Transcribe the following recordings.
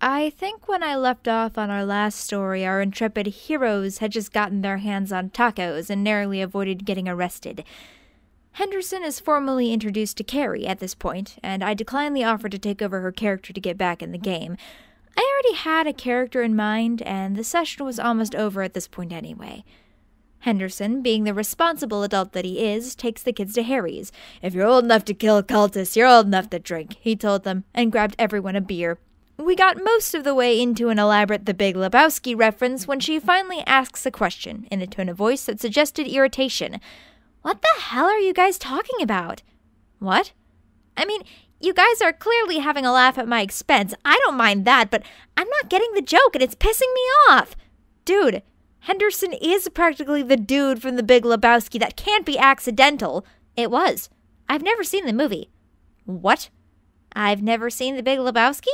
I think when I left off on our last story, our intrepid heroes had just gotten their hands on tacos and narrowly avoided getting arrested. Henderson is formally introduced to Carrie at this point, and I decline the offer to take over her character to get back in the game. I already had a character in mind, and the session was almost over at this point anyway. Henderson, being the responsible adult that he is, takes the kids to Harry's. "If you're old enough to kill cultists, you're old enough to drink," he told them, and grabbed everyone a beer. We got most of the way into an elaborate The Big Lebowski reference when she finally asks a question, in a tone of voice that suggested irritation. "What the hell are you guys talking about?" "What?" "I mean, you guys are clearly having a laugh at my expense. I don't mind that, but I'm not getting the joke and it's pissing me off." Dude, Henderson is practically the dude from The Big Lebowski. That can't be accidental. It was. I've never seen the movie. What? I've never seen The Big Lebowski?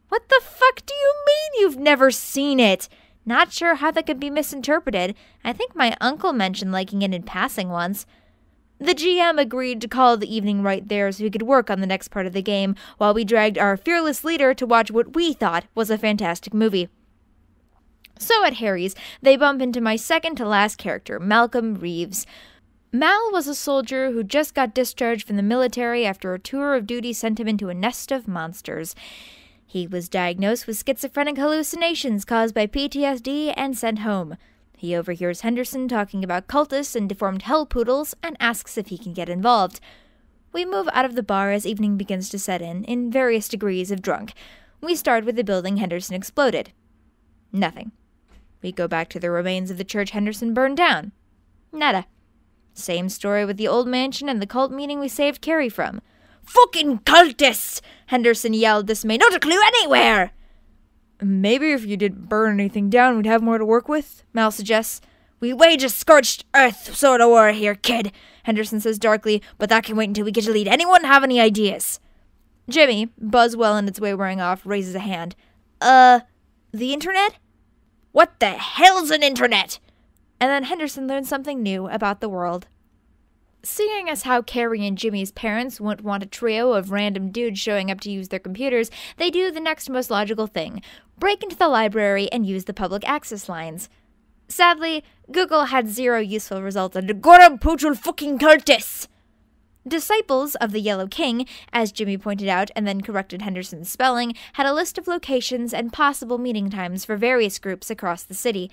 What the fuck do you mean you've never seen it? Not sure how that could be misinterpreted. I think my uncle mentioned liking it in passing once. The GM agreed to call the evening right there so we could work on the next part of the game, while we dragged our fearless leader to watch what we thought was a fantastic movie. So at Harry's, they bump into my second to last character, Malcolm Reeves. Mal was a soldier who just got discharged from the military after a tour of duty sent him into a nest of monsters. He was diagnosed with schizophrenic hallucinations caused by PTSD and sent home. He overhears Henderson talking about cultists and deformed hell poodles and asks if he can get involved. We move out of the bar as evening begins to set in various degrees of drunk. We start with the building Henderson exploded. Nothing. We go back to the remains of the church Henderson burned down. Nada. Same story with the old mansion and the cult meeting we saved Carrie from. "Fucking cultists!" Henderson yelled, dismayed. "Not a clue anywhere!" "Maybe if you didn't burn anything down, we'd have more to work with," Mal suggests. "We wage a scorched earth sort of war here, kid," Henderson says darkly, "but that can wait until we get to lead. Anyone have any ideas?" Jimmy, buzz well on its way wearing off, raises a hand. The internet?" "What the hell's an internet?" And then Henderson learns something new about the world. Seeing as how Carrie and Jimmy's parents wouldn't want a trio of random dudes showing up to use their computers, they do the next most logical thing: break into the library and use the public access lines. Sadly, Google had zero useful results on the Gorum Puchul fucking cultists! Disciples of the Yellow King, as Jimmy pointed out and then corrected Henderson's spelling, had a list of locations and possible meeting times for various groups across the city.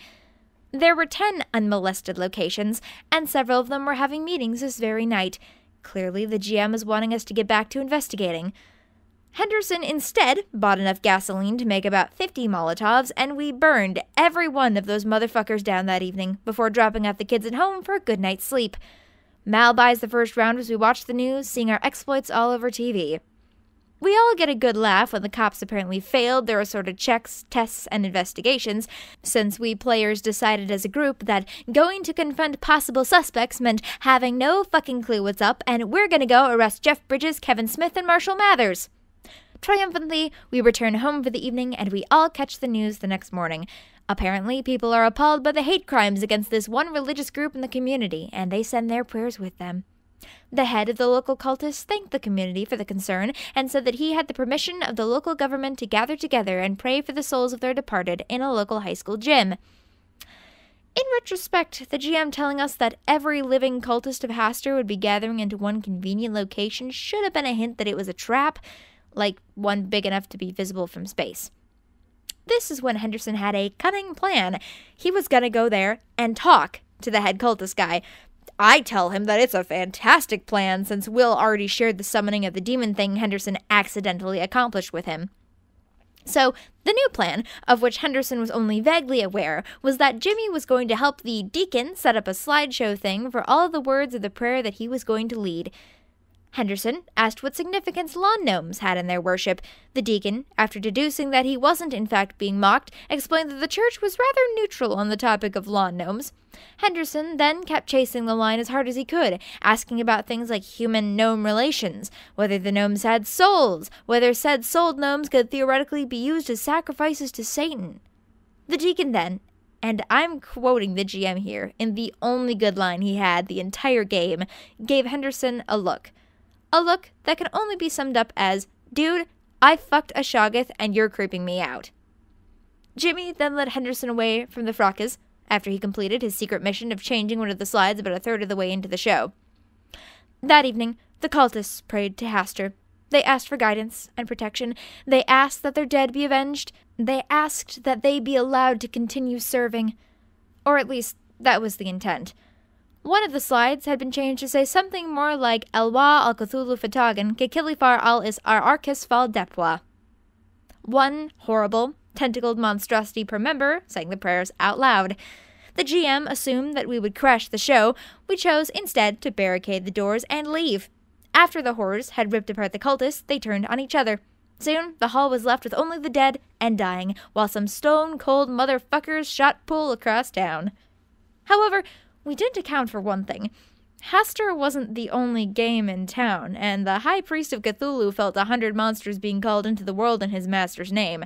There were 10 unmolested locations, and several of them were having meetings this very night. Clearly, the GM is wanting us to get back to investigating. Henderson instead bought enough gasoline to make about 50 Molotovs, and we burned every one of those motherfuckers down that evening before dropping off the kids at home for a good night's sleep. Mal buys the first round as we watch the news, seeing our exploits all over TV. We all get a good laugh when the cops apparently failed their assorted checks, tests, and investigations, since we players decided as a group that going to confront possible suspects meant having no fucking clue what's up, and we're gonna go arrest Jeff Bridges, Kevin Smith, and Marshall Mathers. Triumphantly, we return home for the evening, and we all catch the news the next morning. Apparently, people are appalled by the hate crimes against this one religious group in the community, and they send their prayers with them. The head of the local cultists thanked the community for the concern and said that he had the permission of the local government to gather together and pray for the souls of their departed in a local high school gym. In retrospect, the GM telling us that every living cultist of Hastur would be gathering into one convenient location should have been a hint that it was a trap, like one big enough to be visible from space. This is when Henderson had a cunning plan. He was gonna go there and talk to the head cultist guy. I tell him that it's a fantastic plan since Will already shared the summoning of the demon thing Henderson accidentally accomplished with him. So, the new plan, of which Henderson was only vaguely aware, was that Jimmy was going to help the deacon set up a slideshow thing for all of the words of the prayer that he was going to lead. Henderson asked what significance lawn gnomes had in their worship. The deacon, after deducing that he wasn't in fact being mocked, explained that the church was rather neutral on the topic of lawn gnomes. Henderson then kept chasing the line as hard as he could, asking about things like human-gnome relations, whether the gnomes had souls, whether said souled gnomes could theoretically be used as sacrifices to Satan. The deacon then, and I'm quoting the GM here, in the only good line he had the entire game, gave Henderson a look. A look that can only be summed up as, "Dude, I fucked a shoggoth and you're creeping me out. Jimmy then led Henderson away from the fracas after he completed his secret mission of changing one of the slides about a third of the way into the show. That evening, the cultists prayed to Hastur. They asked for guidance and protection. They asked that their dead be avenged. They asked that they be allowed to continue serving. Or at least, that was the intent. One of the slides had been changed to say something more like Elwa al Cthulhu Fatagan Kekilifar al is Ararkis Fal Depwa. One horrible, tentacled monstrosity per member sang the prayers out loud. The GM assumed that we would crash the show. We chose instead to barricade the doors and leave. After the horrors had ripped apart the cultists, they turned on each other. Soon, the hall was left with only the dead and dying, while some stone-cold motherfuckers shot pool across town. However, we didn't account for one thing. Hastur wasn't the only game in town, and the High Priest of Cthulhu felt 100 monsters being called into the world in his master's name.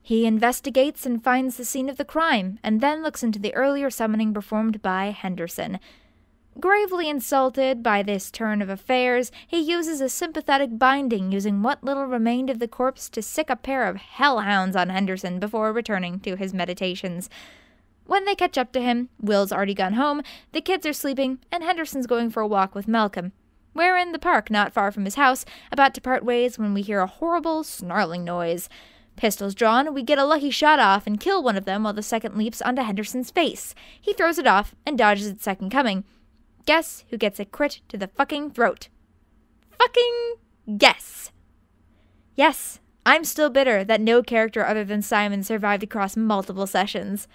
He investigates and finds the scene of the crime, and then looks into the earlier summoning performed by Henderson. Gravely insulted by this turn of affairs, he uses a sympathetic binding using what little remained of the corpse to sick a pair of hellhounds on Henderson before returning to his meditations. When they catch up to him, Will's already gone home, the kids are sleeping, and Henderson's going for a walk with Malcolm. We're in the park not far from his house, about to part ways when we hear a horrible, snarling noise. Pistols drawn, we get a lucky shot off and kill one of them while the second leaps onto Henderson's face. He throws it off and dodges its second coming. Guess who gets a crit to the fucking throat? Fucking guess! Yes, I'm still bitter that no character other than Simon survived across multiple sessions.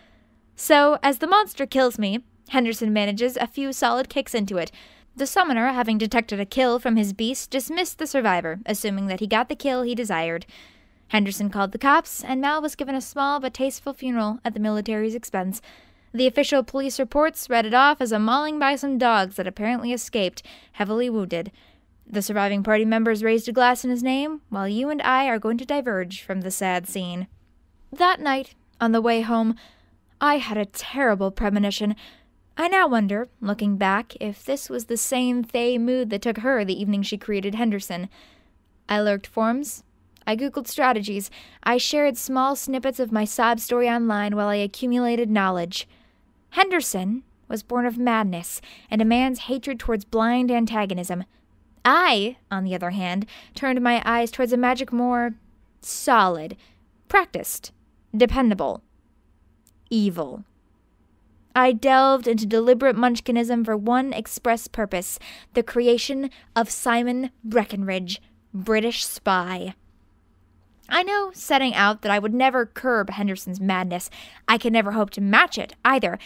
So, as the monster kills me, Henderson manages a few solid kicks into it. The summoner, having detected a kill from his beast, dismissed the survivor, assuming that he got the kill he desired. Henderson called the cops, and Mal was given a small but tasteful funeral at the military's expense. The official police reports read it off as a mauling by some dogs that apparently escaped, heavily wounded. The surviving party members raised a glass in his name, while you and I are going to diverge from the sad scene. That night, on the way home, I had a terrible premonition. I now wonder, looking back, if this was the same fey mood that took her the evening she created Henderson. I lurked forums. I googled strategies. I shared small snippets of my sob story online while I accumulated knowledge. Henderson was born of madness and a man's hatred towards blind antagonism. I, on the other hand, turned my eyes towards a magic more solid, practiced, dependable, evil. I delved into deliberate munchkinism for one express purpose, the creation of Simon Breckenridge, British spy. I know, setting out, that I would never curb Henderson's madness. I could never hope to match it, either.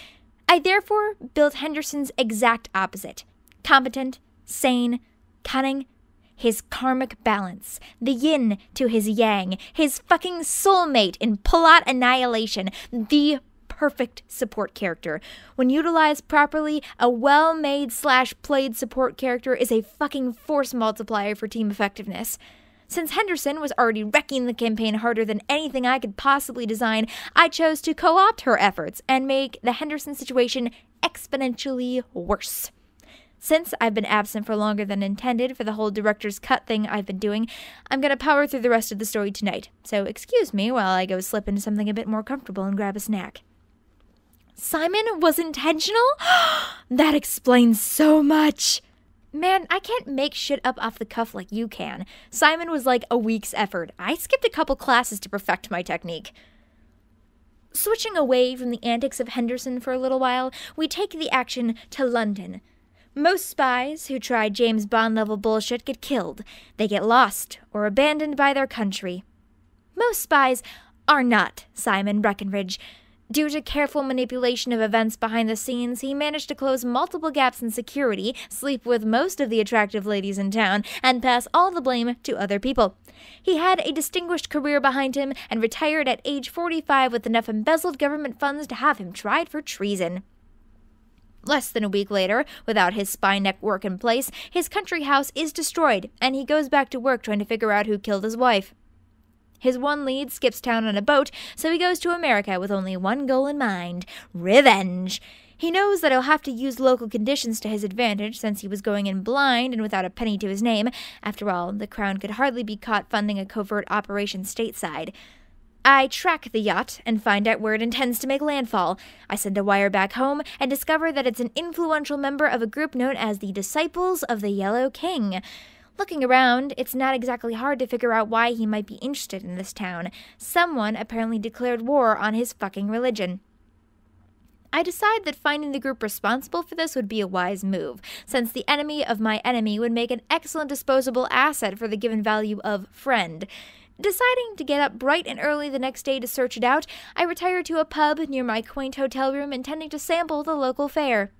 I therefore built Henderson's exact opposite. Competent, sane, cunning, his karmic balance, the yin to his yang, his fucking soulmate in pull-out annihilation, the perfect support character. When utilized properly, a well-made / played support character is a fucking force multiplier for team effectiveness. Since Henderson was already wrecking the campaign harder than anything I could possibly design, I chose to co-opt her efforts and make the Henderson situation exponentially worse. Since I've been absent for longer than intended for the whole director's cut thing I've been doing, I'm going to power through the rest of the story tonight, so excuse me while I go slip into something a bit more comfortable and grab a snack. Simon was intentional? That explains so much! Man, I can't make shit up off the cuff like you can. Simon was like a week's effort. I skipped a couple classes to perfect my technique. Switching away from the antics of Henderson for a little while, we take the action to London. Most spies who try James Bond-level bullshit get killed. They get lost or abandoned by their country. Most spies are not Simon Breckenridge. Due to careful manipulation of events behind the scenes, he managed to close multiple gaps in security, sleep with most of the attractive ladies in town, and pass all the blame to other people. He had a distinguished career behind him and retired at age 45 with enough embezzled government funds to have him tried for treason. Less than a week later, without his spy network in place, his country house is destroyed, and he goes back to work trying to figure out who killed his wife. His one lead skips town on a boat, so he goes to America with only one goal in mind: revenge. He knows that he'll have to use local conditions to his advantage since he was going in blind and without a penny to his name. After all, the Crown could hardly be caught funding a covert operation stateside. I track the yacht and find out where it intends to make landfall. I send a wire back home and discover that it's an influential member of a group known as the Disciples of the Yellow King. Looking around, it's not exactly hard to figure out why he might be interested in this town. Someone apparently declared war on his fucking religion. I decide that finding the group responsible for this would be a wise move, since the enemy of my enemy would make an excellent disposable asset for the given value of friend. Deciding to get up bright and early the next day to search it out, I retire to a pub near my quaint hotel room intending to sample the local fare.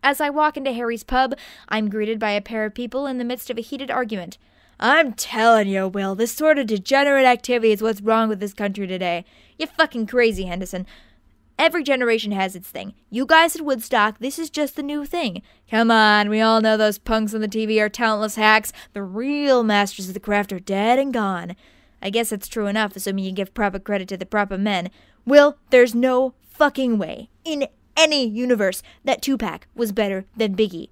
As I walk into Harry's pub, I'm greeted by a pair of people in the midst of a heated argument. "I'm telling you, Will, this sort of degenerate activity is what's wrong with this country today. You're fucking crazy, Henderson. Every generation has its thing. You guys at Woodstock, this is just the new thing. Come on, we all know those punks on the TV are talentless hacks. The real masters of the craft are dead and gone." I guess that's true enough, assuming you give proper credit to the proper men. Will, there's no fucking way, in any universe, that Tupac was better than Biggie.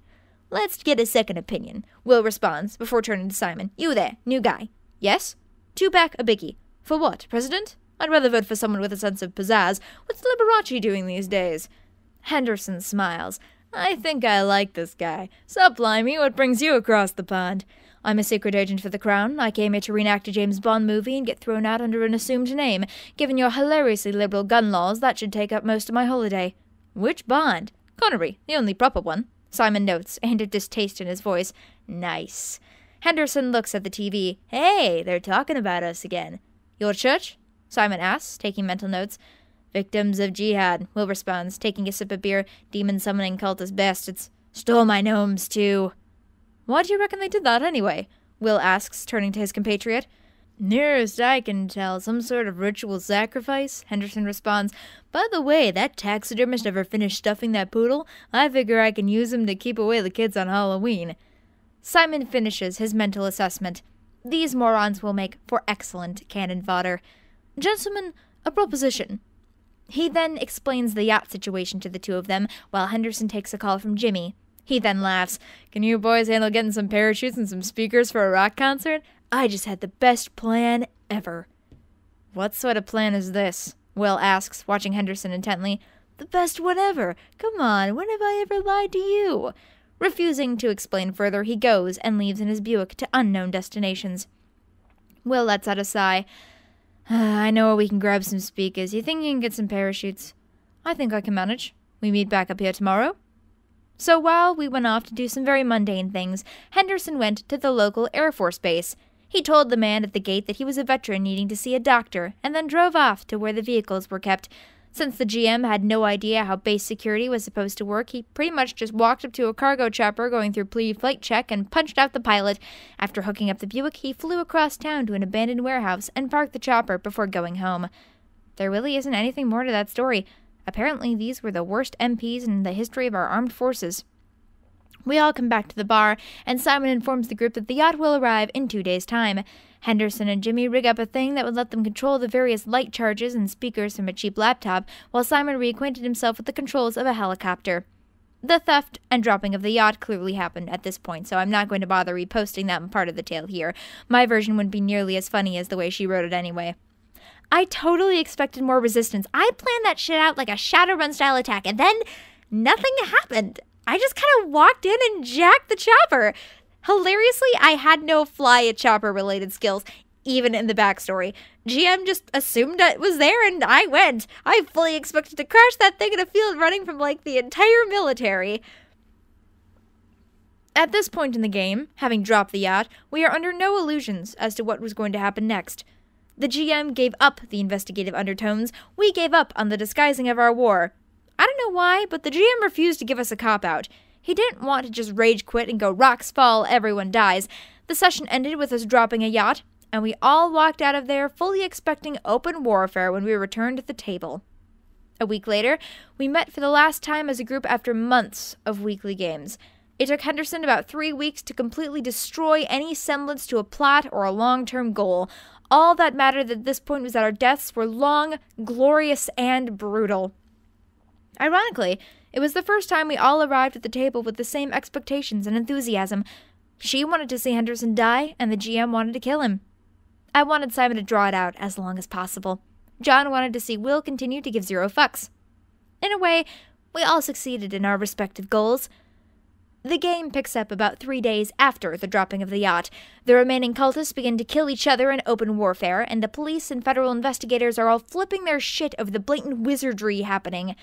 "Let's get a second opinion," Will responds, before turning to Simon. "You there, new guy. Yes? Tupac or Biggie? For what, president? I'd rather vote for someone with a sense of pizzazz. What's Liberace doing these days?" Henderson smiles. "I think I like this guy. Sup, Limey, what brings you across the pond?" "I'm a secret agent for the Crown. I came here to reenact a James Bond movie and get thrown out under an assumed name. Given your hilariously liberal gun laws, that should take up most of my holiday." "Which Bond?" "Connery, the only proper one," Simon notes, a hint of distaste in his voice. "Nice." Henderson looks at the TV. "Hey, they're talking about us again." "Your church?" Simon asks, taking mental notes. "Victims of jihad," Will responds, taking a sip of beer. "Demon-summoning cultist bastards. Stole my gnomes, too." "Why do you reckon they did that, anyway?" Will asks, turning to his compatriot. "Nearest I can tell, some sort of ritual sacrifice," Henderson responds. "By the way, that taxidermist ever finished stuffing that poodle? I figure I can use him to keep away the kids on Halloween." Simon finishes his mental assessment. These morons will make for excellent cannon fodder. "Gentlemen, a proposition." He then explains the yacht situation to the two of them, while Henderson takes a call from Jimmy. He then laughs. "Can you boys handle getting some parachutes and some speakers for a rock concert? I just had the best plan ever." "What sort of plan is this?" Will asks, watching Henderson intently. "The best one ever. Come on, when have I ever lied to you?" Refusing to explain further, he goes and leaves in his Buick to unknown destinations. Will lets out a sigh. "I know where we can grab some speakers. You think you can get some parachutes?" "I think I can manage. We meet back up here tomorrow?" So while we went off to do some very mundane things, Henderson went to the local Air Force base. He told the man at the gate that he was a veteran needing to see a doctor, and then drove off to where the vehicles were kept. Since the GM had no idea how base security was supposed to work, he pretty much just walked up to a cargo chopper going through pre-flight check and punched out the pilot. After hooking up the Buick, he flew across town to an abandoned warehouse and parked the chopper before going home. There really isn't anything more to that story. Apparently, these were the worst MPs in the history of our armed forces. We all come back to the bar, and Simon informs the group that the yacht will arrive in 2 days' time. Henderson and Jimmy rig up a thing that would let them control the various light charges and speakers from a cheap laptop, while Simon reacquainted himself with the controls of a helicopter. The theft and dropping of the yacht clearly happened at this point, so I'm not going to bother reposting that part of the tale here. My version wouldn't be nearly as funny as the way she wrote it anyway. I totally expected more resistance. I planned that shit out like a Shadowrun-style attack, and then nothing happened. I just kind of walked in and jacked the chopper. Hilariously, I had no fly-a-chopper-related skills, even in the backstory. GM just assumed it was there, and I went. I fully expected to crash that thing in a field running from, like, the entire military. At this point in the game, having dropped the yacht, we are under no illusions as to what was going to happen next. The GM gave up the investigative undertones. We gave up on the disguising of our war. I don't know why, but the GM refused to give us a cop-out. He didn't want to just rage quit and go rocks fall, everyone dies. The session ended with us dropping a yacht, and we all walked out of there fully expecting open warfare when we returned to the table. A week later, we met for the last time as a group after months of weekly games. It took Henderson about 3 weeks to completely destroy any semblance to a plot or a long-term goal. All that mattered at this point was that our deaths were long, glorious, and brutal. Ironically, It was the first time we all arrived at the table with the same expectations and enthusiasm. She wanted to see Henderson die, and the GM wanted to kill him. I wanted Simon to draw it out as long as possible. John wanted to see Will continue to give 0 fucks. In a way, we all succeeded in our respective goals. The game picks up about 3 days after the dropping of the yacht. The remaining cultists begin to kill each other in open warfare, and the police and federal investigators are all flipping their shit over the blatant wizardry happening.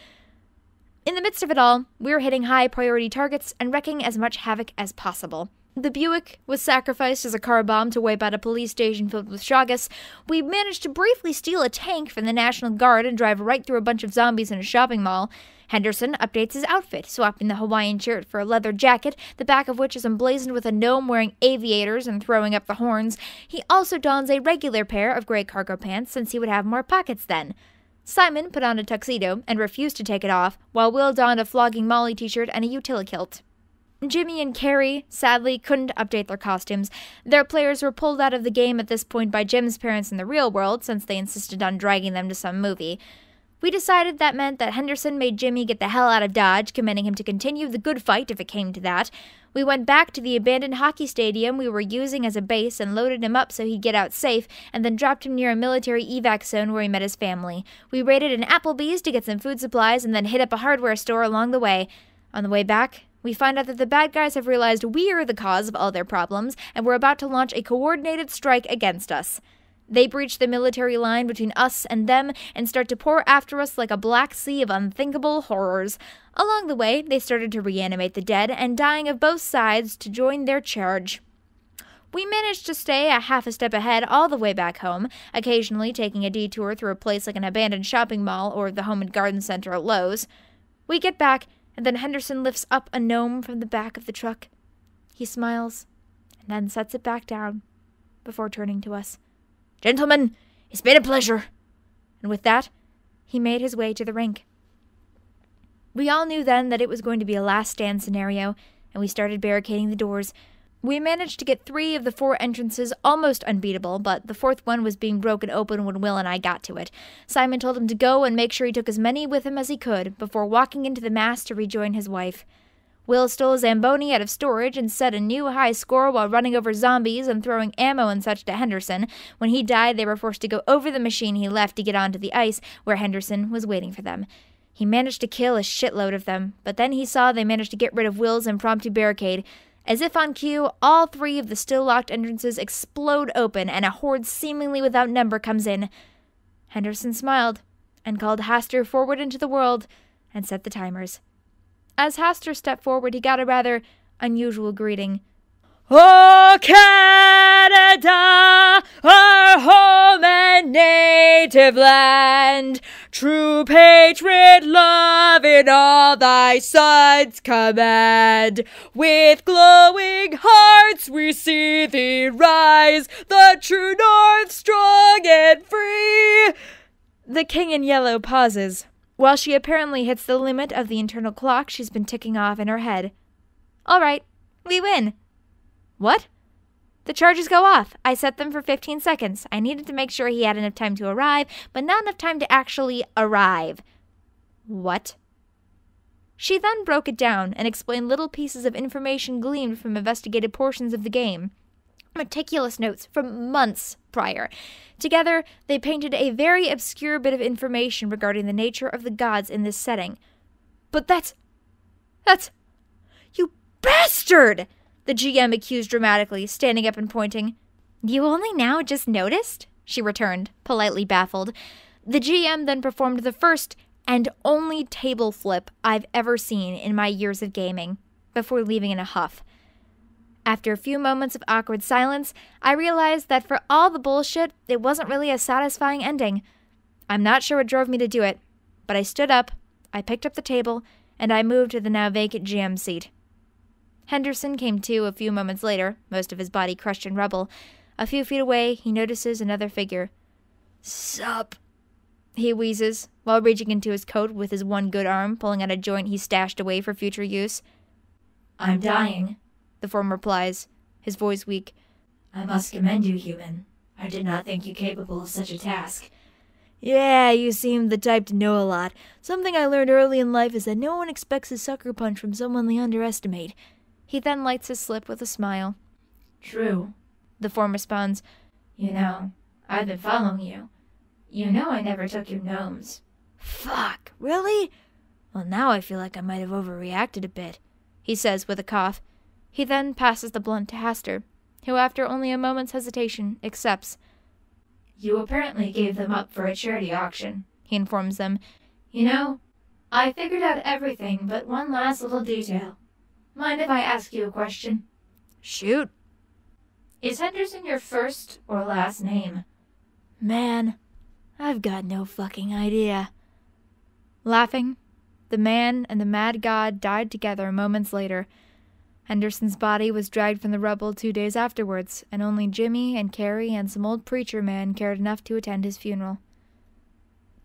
In the midst of it all, we were hitting high-priority targets and wreaking as much havoc as possible. The Buick was sacrificed as a car bomb to wipe out a police station filled with Shoggoths. We managed to briefly steal a tank from the National Guard and drive right through a bunch of zombies in a shopping mall. Henderson updates his outfit, swapping the Hawaiian shirt for a leather jacket, the back of which is emblazoned with a gnome wearing aviators and throwing up the horns. He also dons a regular pair of gray cargo pants since he would have more pockets then. Simon put on a tuxedo and refused to take it off, while Will donned a Flogging Molly t-shirt and a utility kilt. Jimmy and Carrie, sadly, couldn't update their costumes. Their players were pulled out of the game at this point by Jim's parents in the real world, since they insisted on dragging them to some movie. We decided that meant that Henderson made Jimmy get the hell out of Dodge, commanding him to continue the good fight if it came to that. We went back to the abandoned hockey stadium we were using as a base and loaded him up so he'd get out safe, and then dropped him near a military evac zone where he met his family. We raided an Applebee's to get some food supplies and then hit up a hardware store along the way. On the way back, we find out that the bad guys have realized we're the cause of all their problems, and we're about to launch a coordinated strike against us. They breach the military line between us and them and start to pour after us like a black sea of unthinkable horrors. Along the way, they started to reanimate the dead and dying of both sides to join their charge. We managed to stay a half a step ahead all the way back home, occasionally taking a detour through a place like an abandoned shopping mall or the Home and Garden Center at Lowe's. We get back, and then Henderson lifts up a gnome from the back of the truck. He smiles, and then sets it back down, before turning to us. "Gentlemen, it's been a pleasure." And with that, he made his way to the rink. We all knew then that it was going to be a last stand scenario, and we started barricading the doors. We managed to get 3 of the 4 entrances almost unbeatable, but the 4th one was being broken open when Will and I got to it. Simon told him to go and make sure he took as many with him as he could, before walking into the mast to rejoin his wife. Will stole a Zamboni out of storage and set a new high score while running over zombies and throwing ammo and such to Henderson. When he died, they were forced to go over the machine he left to get onto the ice, where Henderson was waiting for them. He managed to kill a shitload of them, but then he saw they managed to get rid of Will's impromptu barricade. As if on cue, all 3 of the still-locked entrances explode open, and a horde seemingly without number comes in. Henderson smiled, and called Hastur forward into the world, and set the timers. As Hastur stepped forward, he got a rather unusual greeting. "Oh, Canada, our home and native land, true patriot love in all thy sons command. With glowing hearts we see thee rise, the true north strong and free." The King in Yellow pauses, while she apparently hits the limit of the internal clock she's been ticking off in her head. "All right, we win." "What?" "The charges go off. I set them for 15 seconds. I needed to make sure he had enough time to arrive, but not enough time to actually arrive." "What?" She then broke it down and explained little pieces of information gleaned from investigated portions of the game. Meticulous notes from months prior. Together, they painted a very obscure bit of information regarding the nature of the gods in this setting. "But that's... You bastard!" the GM accused dramatically, standing up and pointing. "You only now just noticed?" she returned, politely baffled. The GM then performed the first and only table flip I've ever seen in my years of gaming, before leaving in a huff. After a few moments of awkward silence, I realized that for all the bullshit, it wasn't really a satisfying ending. I'm not sure what drove me to do it, but I stood up, I picked up the table, and I moved to the now vacant GM seat. Henderson came to a few moments later, most of his body crushed in rubble. A few feet away, he notices another figure. "Sup?" he wheezes, while reaching into his coat with his one good arm, pulling out a joint he stashed away for future use. "I'm dying," the form replies, his voice weak. "I must commend you, human. I did not think you capable of such a task. Yeah, you seem the type to know a lot. Something I learned early in life is that no one expects a sucker punch from someone they underestimate. He then lights his slip with a smile. True. The form responds, You know, I've been following you. You know I never took your gnomes. Fuck, really? Well, now I feel like I might have overreacted a bit, he says with a cough. He then passes the blunt to Haster, who after only a moment's hesitation accepts. You apparently gave them up for a charity auction, He informs them. You know, I figured out everything but one last little detail. Mind if I ask you a question? Shoot. Is Henderson your first or last name? Man, I've got no fucking idea. Laughing, the man and the mad god died together moments later. Henderson's body was dragged from the rubble 2 days afterwards, and only Jimmy and Carrie and some old preacher man cared enough to attend his funeral.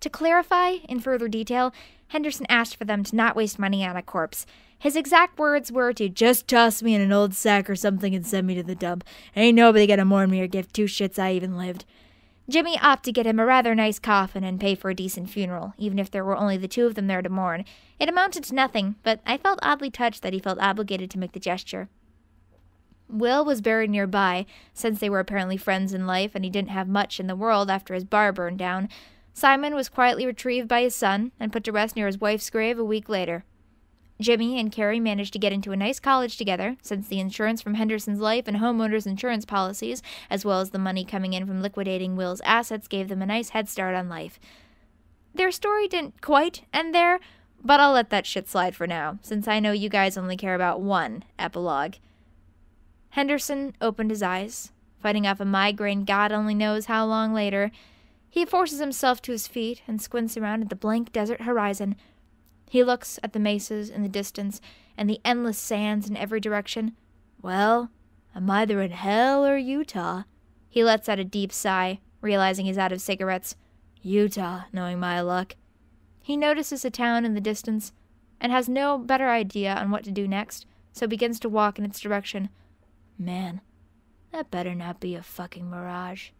To clarify, in further detail, Henderson asked for them to not waste money on a corpse. His exact words were to just toss me in an old sack or something and send me to the dump. Ain't nobody gonna mourn me or give two shits I even lived. Jimmy opted to get him a rather nice coffin and pay for a decent funeral, even if there were only the two of them there to mourn. It amounted to nothing, but I felt oddly touched that he felt obligated to make the gesture. Will was buried nearby, since they were apparently friends in life and he didn't have much in the world after his bar burned down. Simon was quietly retrieved by his son and put to rest near his wife's grave a week later. Jimmy and Carrie managed to get into a nice college together, since the insurance from Henderson's life and homeowners insurance policies, as well as the money coming in from liquidating Will's assets, gave them a nice head start on life. Their story didn't quite end there, but I'll let that shit slide for now, since I know you guys only care about one epilogue. Henderson opened his eyes, fighting off a migraine God only knows how long later. He forces himself to his feet and squints around at the blank desert horizon. He looks at the mesas in the distance and the endless sands in every direction. Well, I'm either in hell or Utah. He lets out a deep sigh, realizing he's out of cigarettes. Utah, knowing my luck. He notices a town in the distance and has no better idea on what to do next, so begins to walk in its direction. Man, that better not be a fucking mirage.